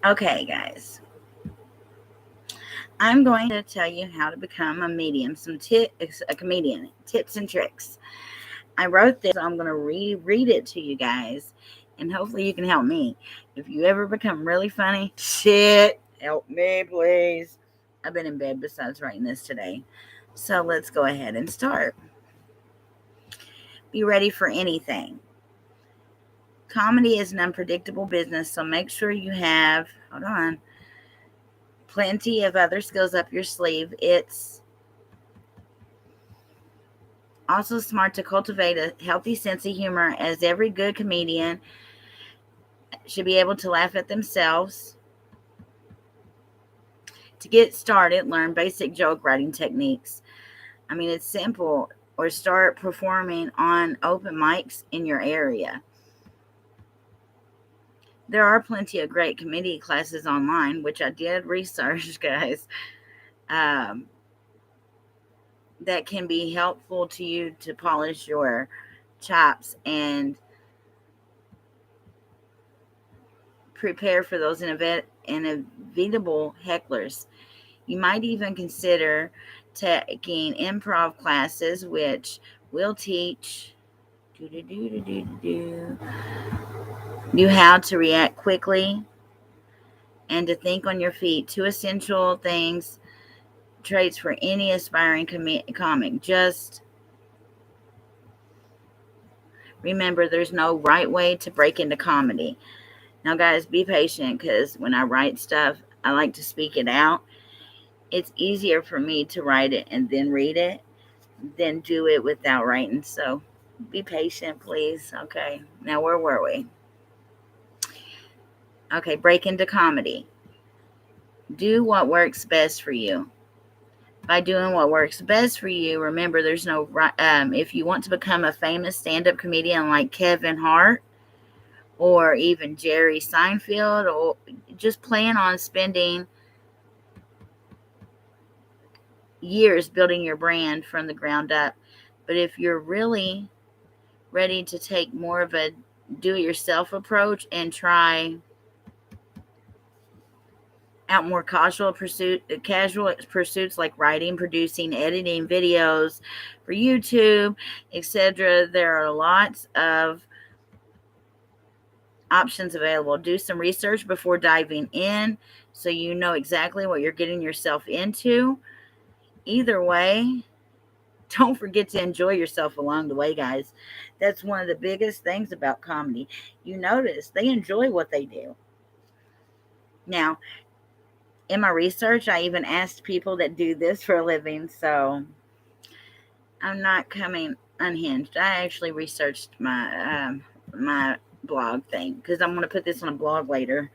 Okay, guys. I'm going to tell you how to become a medium, a comedian, tips and tricks. I wrote this, I'm going to reread it to you guys, and hopefully you can help me. If you ever become really funny, shit, help me, please. I've been in bed besides writing this today. So let's go ahead and start. Be ready for anything. Comedy is an unpredictable business, so make sure you have, hold on, plenty of other skills up your sleeve. It's also smart to cultivate a healthy sense of humor, as every good comedian should be able to laugh at themselves. To get started, learn basic joke writing techniques. I mean, it's simple, or start performing on open mics in your area. There are plenty of great comedy classes online, which I did research, guys, um, that can be helpful to you to polish your chops and prepare for those inevitable hecklers. You might even consider taking improv classes, which will teach you how to react quickly and to think on your feet. Two essential things, traits for any aspiring comic. Just remember, there's no right way to break into comedy. Now, guys, be patient, because when I write stuff, I like to speak it out. It's easier for me to write it and then read it than do it without writing. So be patient, please. Okay. Now, where were we? Okay. Break into comedy. Do what works best for you. By doing what works best for you, remember, there's no right. If you want to become a famous stand-up comedian like Kevin Hart or even Jerry Seinfeld, or just plan on spending years building your brand from the ground up. But if you're really ready to take more of a do-it-yourself approach and try out more casual pursuits like writing, producing, editing videos for YouTube, etc., there are lots of options available. Do some research before diving in so you know exactly what you're getting yourself into. Either way, don't forget to enjoy yourself along the way, guys. That's one of the biggest things about comedy. You notice they enjoy what they do. Now, in my research, I even asked people that do this for a living, so I'm not coming unhinged. I actually researched my blog thing, because I'm going to put this on a blog later.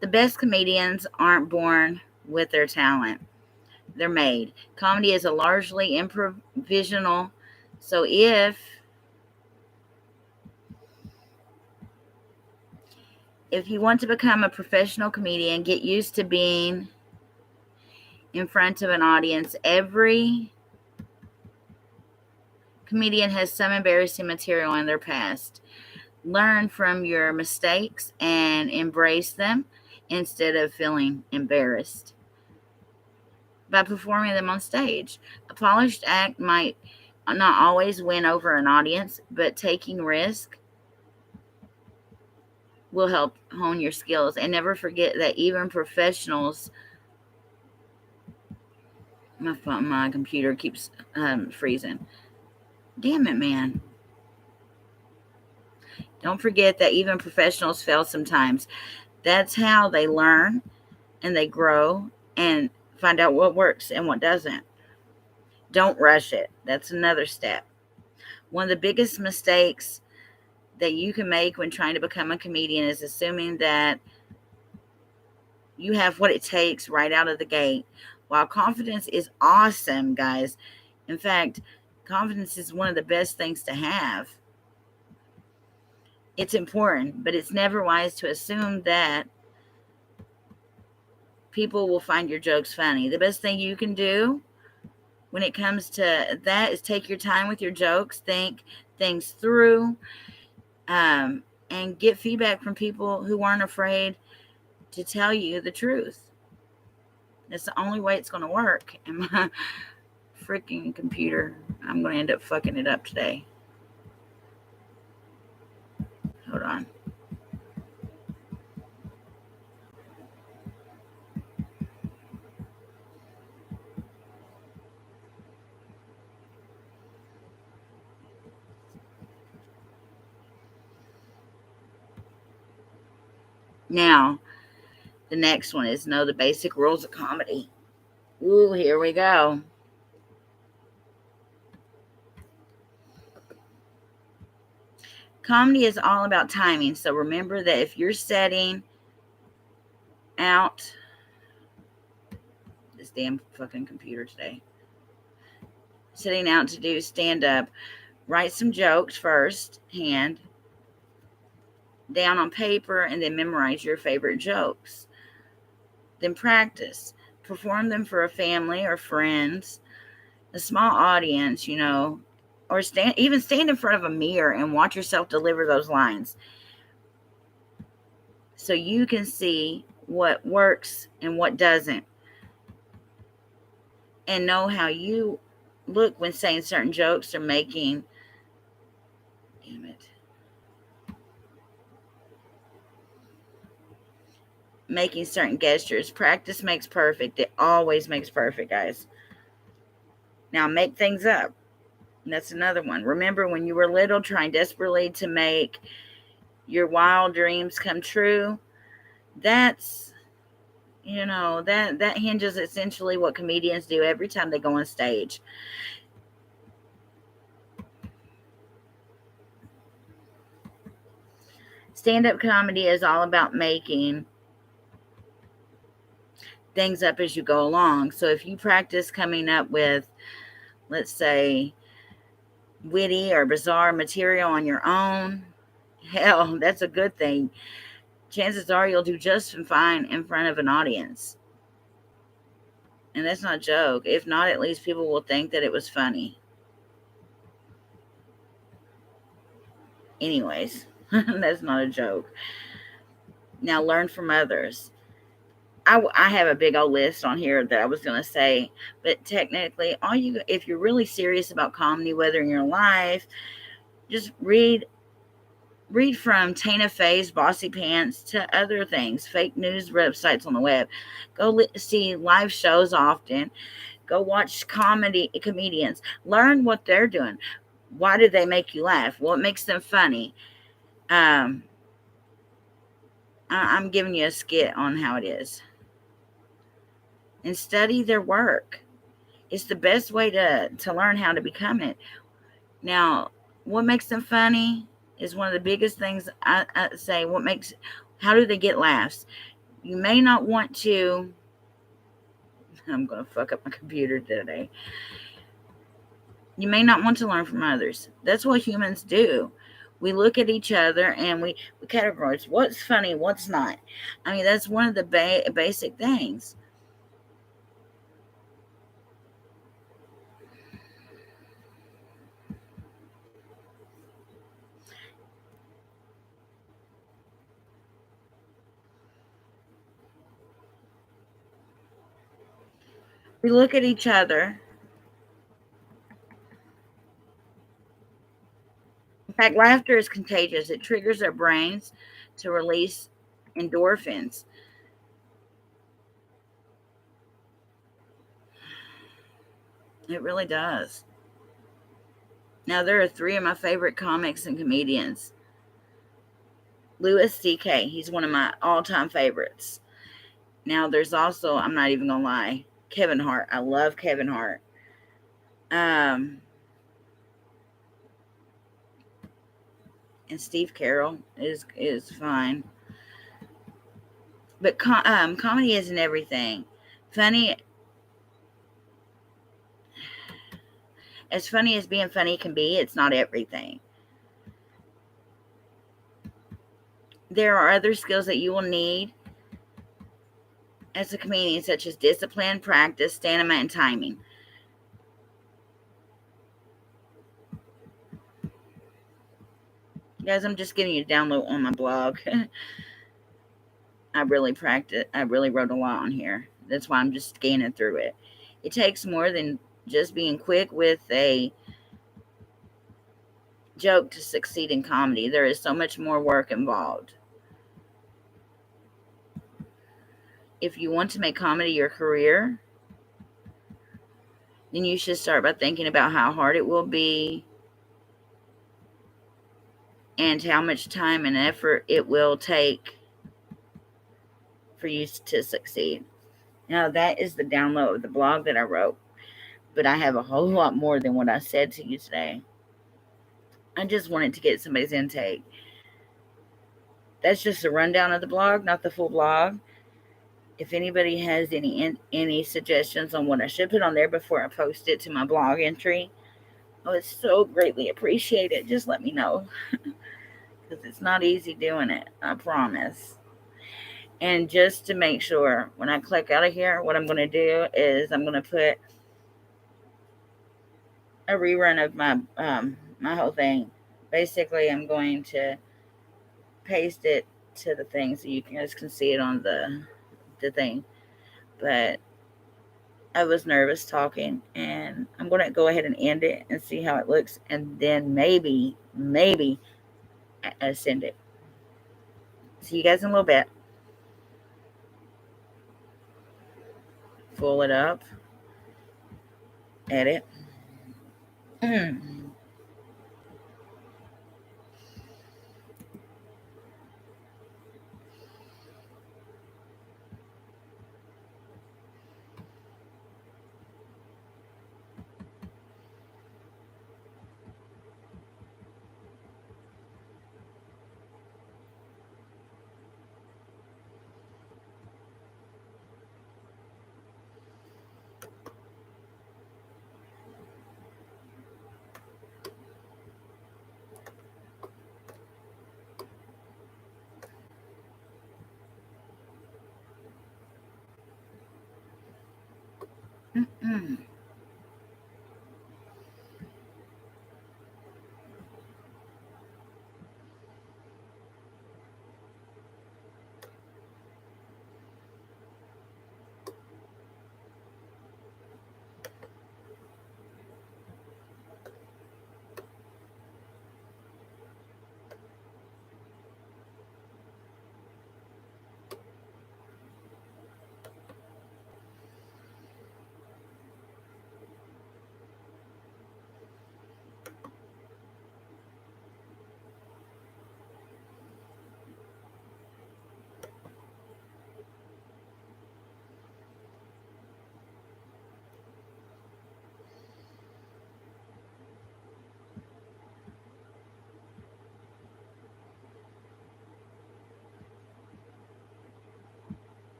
The best comedians aren't born with their talent; they're made. Comedy is a largely improvisational, so if you want to become a professional comedian, get used to being in front of an audience. Every comedian has some embarrassing material in their past. Learn from your mistakes and embrace them instead of feeling embarrassed by performing them on stage. A polished act might not always win over an audience, but taking risk will help hone your skills. And never forget that even professionals, my computer keeps freezing. Damn it, man. Don't forget that even professionals fail sometimes. That's how they learn and they grow and find out what works and what doesn't. Don't rush it. That's another step. One of the biggest mistakes that you can make when trying to become a comedian is assuming that you have what it takes right out of the gate. While confidence is awesome, guys, in fact, confidence is one of the best things to have. It's important, but it's never wise to assume that people will find your jokes funny. The best thing you can do when it comes to that is take your time with your jokes, think things through, and get feedback from people who aren't afraid to tell you the truth. That's the only way it's going to work. And my freaking computer, I'm going to end up fucking it up today. Hold on. Now, the next one is know the basic rules of comedy. Ooh, here we go. Comedy is all about timing. So remember that if you're setting out this damn fucking computer today, setting out to do stand up, write some jokes first hand down on paper and then memorize your favorite jokes. Then practice. Perform them for a family or friends, a small audience, or stand in front of a mirror and watch yourself deliver those lines so you can see what works and what doesn't, and know how you look when saying certain jokes or making certain gestures. Practice makes perfect. It always makes perfect, guys. Now make things up. That's another one. Remember when you were little trying desperately to make your wild dreams come true? That's, that hinges essentially what comedians do every time they go on stage. Stand-up comedy is all about making things up as you go along. So if you practice coming up with, let's say, witty or bizarre material on your own, hell, that's a good thing. Chances are you'll do just fine in front of an audience. And that's not a joke. If not, at least people will think that it was funny. Anyways, that's not a joke. Now learn from others. I have a big old list on here that I was going to say, but technically, if you're really serious about comedy, whether in your life, just read from Tina Fey's Bossy Pants to other things, fake news websites on the web. Go see live shows often. Go watch comedians. Learn what they're doing. Why do they make you laugh? What makes them funny? I'm giving you a skit on how it is. And study their work. It's the best way to learn how to become it. Now, what makes them funny is one of the biggest things I say. How do they get laughs? You may not want to, I'm going to fuck up my computer today. You may not want to learn from others. That's what humans do. We look at each other and we categorize what's funny, what's not. I mean, that's one of the basic things. We look at each other. In fact, laughter is contagious. It triggers our brains to release endorphins. It really does. Now, there are three of my favorite comics and comedians. Louis C.K., he's one of my all-time favorites. Now, there's also, I'm not even going to lie, Kevin Hart. I love Kevin Hart. And Steve Carell is fine. But comedy isn't everything. As funny as being funny can be, it's not everything. There are other skills that you will need as a comedian, such as discipline, practice, stamina, and timing. Guys, I'm just giving you a download on my blog. I really wrote a lot on here. That's why I'm just scanning through it. It takes more than just being quick with a joke to succeed in comedy. There is so much more work involved. If you want to make comedy your career, then you should start by thinking about how hard it will be and how much time and effort it will take for you to succeed. Now, that is the download of the blog that I wrote, but I have a whole lot more than what I said to you today. I just wanted to get somebody's intake. That's just a rundown of the blog, not the full blog. If anybody has any suggestions on what I should put on there before I post it to my blog entry, I would so greatly appreciate it. Just let me know, because it's not easy doing it, I promise. And just to make sure, when I click out of here, what I'm going to do is I'm going to put a rerun of my whole thing. Basically, I'm going to paste it to the thing so you guys can see it on the thing. But I was nervous talking, and I'm going to go ahead and end it and see how it looks, and then maybe send it. See you guys in a little bit. Pull it up. Edit.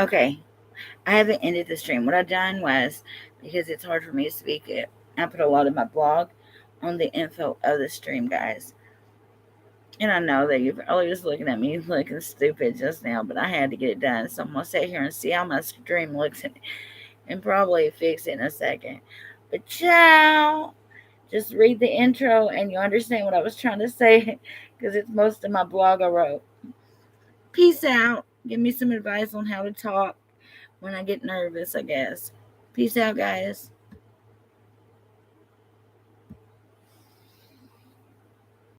Okay, I haven't ended the stream. What I've done was, because it's hard for me to speak it, I put a lot of my blog on the info of the stream, guys. And I know that you're probably just looking at me looking stupid just now, but I had to get it done. So I'm going to sit here and see how my stream looks and probably fix it in a second. But ciao! Just read the intro and you understand what I was trying to say because it's most of my blog I wrote. Peace out. Give me some advice on how to talk when I get nervous, I guess. Peace out, guys.